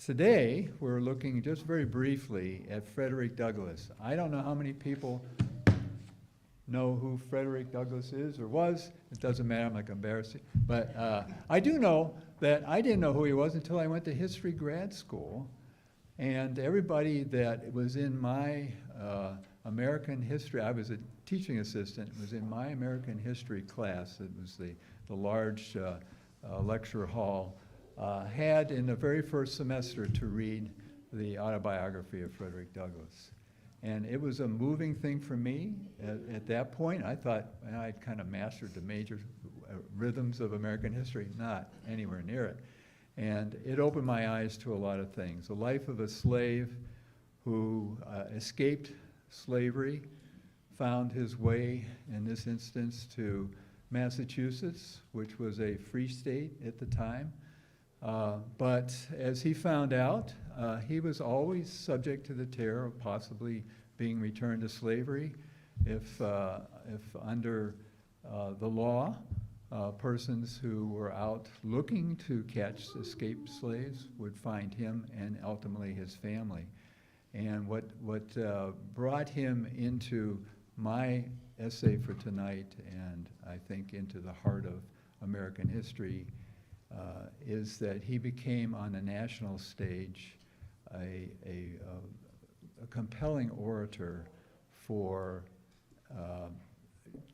Today, we're looking just very briefly at Frederick Douglass. I don't know how many people know who Frederick Douglass is or was. It doesn't matter, I'm not going to embarrass you. But I do know that I didn't know who he was until I went to history grad school. And everybody that was in my American history, I was a teaching assistant, was in my American history class. It was the large lecture hall. Had in the very first semester to read the autobiography of Frederick Douglass. And it was a moving thing for me. At that point, I thought I'd kind of mastered the major rhythms of American history, not anywhere near it. And it opened my eyes to a lot of things. The life of a slave who escaped slavery, found his way, in this instance, to Massachusetts, which was a free state at the time. But as he found out, he was always subject to the terror of possibly being returned to slavery if under the law, persons who were out looking to catch escaped slaves would find him and ultimately his family. And what brought him into my essay for tonight, and I think into the heart of American history, is that he became on a national stage a compelling orator for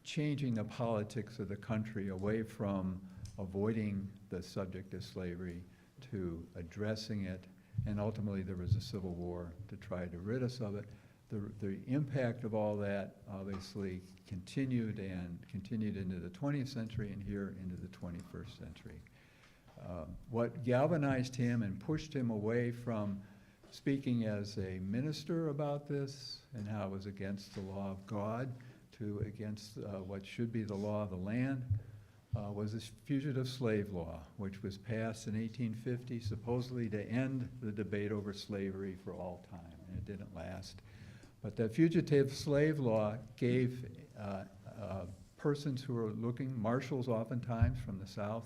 changing the politics of the country away from avoiding the subject of slavery to addressing it, and ultimately there was a civil war to try to rid us of it. The impact of all that obviously continued into the 20th century and here into the 21st century. What galvanized him and pushed him away from speaking as a minister about this and how it was against the law of God to against what should be the law of the land was this fugitive slave law, which was passed in 1850 supposedly to end the debate over slavery for all time, and it didn't last. But the fugitive slave law gave persons who were looking, marshals oftentimes from the South,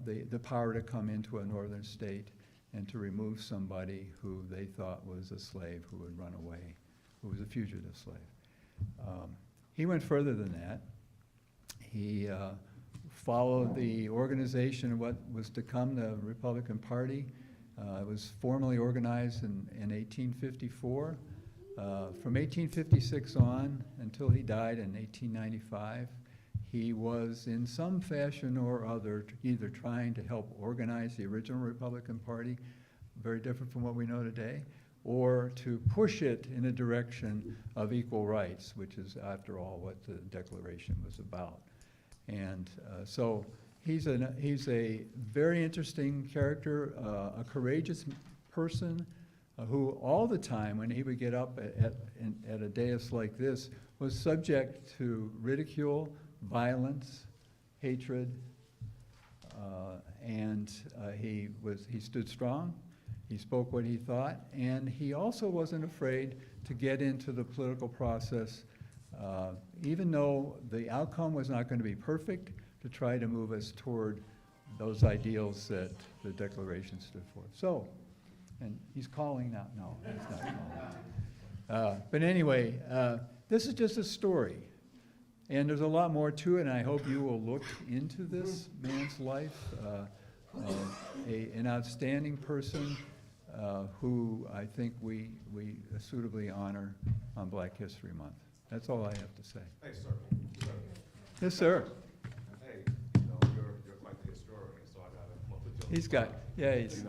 the power to come into a northern state and to remove somebody who they thought was a slave who had run away, who was a fugitive slave. He went further than that. He followed the organization of what was to come the Republican Party. It was formally organized in 1854. From 1856 on until he died in 1895, he was in some fashion or other either trying to help organize the original Republican Party, very different from what we know today, or to push it in a direction of equal rights, which is, after all, what the Declaration was about. And so he's a very interesting character, a courageous person who all the time, when he would get up at a dais like this, was subject to ridicule, violence, hatred, and he stood strong. He spoke what he thought, and he also wasn't afraid to get into the political process, even though the outcome was not going to be perfect, to try to move us toward those ideals that the Declaration stood for. So, and he's calling now. No, he's not calling. But anyway, this is just a story. And there's a lot more to it, and I hope you will look into this man's life. An outstanding person who I think we suitably honor on Black History Month. That's all I have to say. Hey, sir. Yes, sir. Hey, you're quite the historian, so I gotta come up with your. He's got, yeah, he's,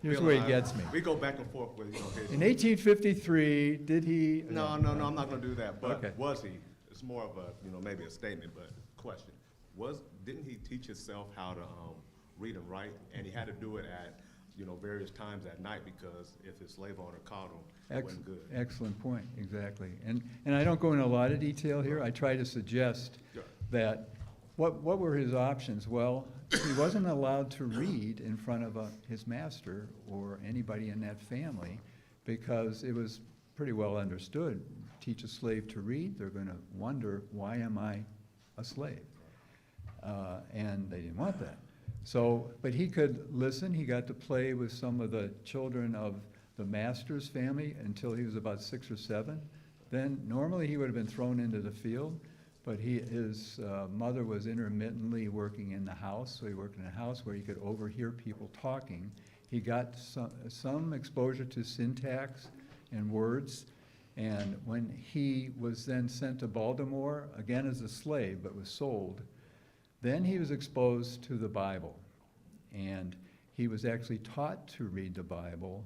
here's Bill where and he I, gets me. We go back and forth with, his. In 1853, did he? No, I'm not gonna do that, but Okay. was he? It's more of a, maybe a statement, but question. Didn't he teach himself how to read and write? And he had to do it at, various times at night because if his slave owner caught him, it wasn't good. Excellent point, exactly. And I don't go into a lot of detail here. I try to suggest that what were his options? Well, he wasn't allowed to read in front of his master or anybody in that family because it was pretty well understood. Teach a slave to read, they're going to wonder, why am I a slave? And they didn't want that. So, but he could listen. He got to play with some of the children of the master's family until he was about 6 or 7. Then normally he would have been thrown into the field, but his mother was intermittently working in the house, so he worked in a house where he could overhear people talking. He got some exposure to syntax and words, and when he was then sent to Baltimore, again as a slave, but was sold, then he was exposed to the Bible, and he was actually taught to read the Bible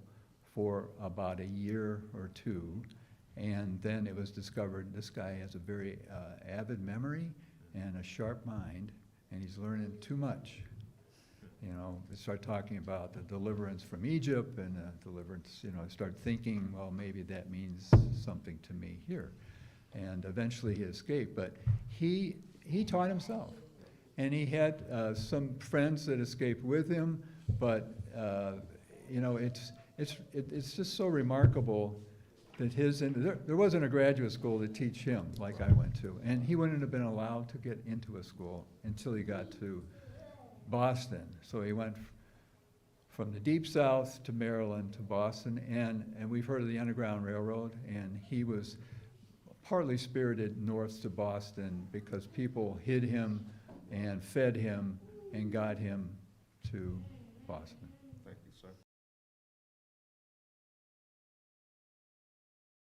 for about a year or 2, and then it was discovered this guy has a very avid memory and a sharp mind, and he's learning too much. You know, they start talking about the deliverance from Egypt and deliverance, you know, start thinking, well, maybe that means something to me here. And eventually he escaped, but he taught himself. And he had some friends that escaped with him, but you know, it's just so remarkable that there wasn't a graduate school to teach him like I went to, and he wouldn't have been allowed to get into a school until he got to Boston. So he went from the Deep South to Maryland to Boston, and we've heard of the Underground Railroad, and he was partly spirited north to Boston because people hid him and fed him and got him to Boston.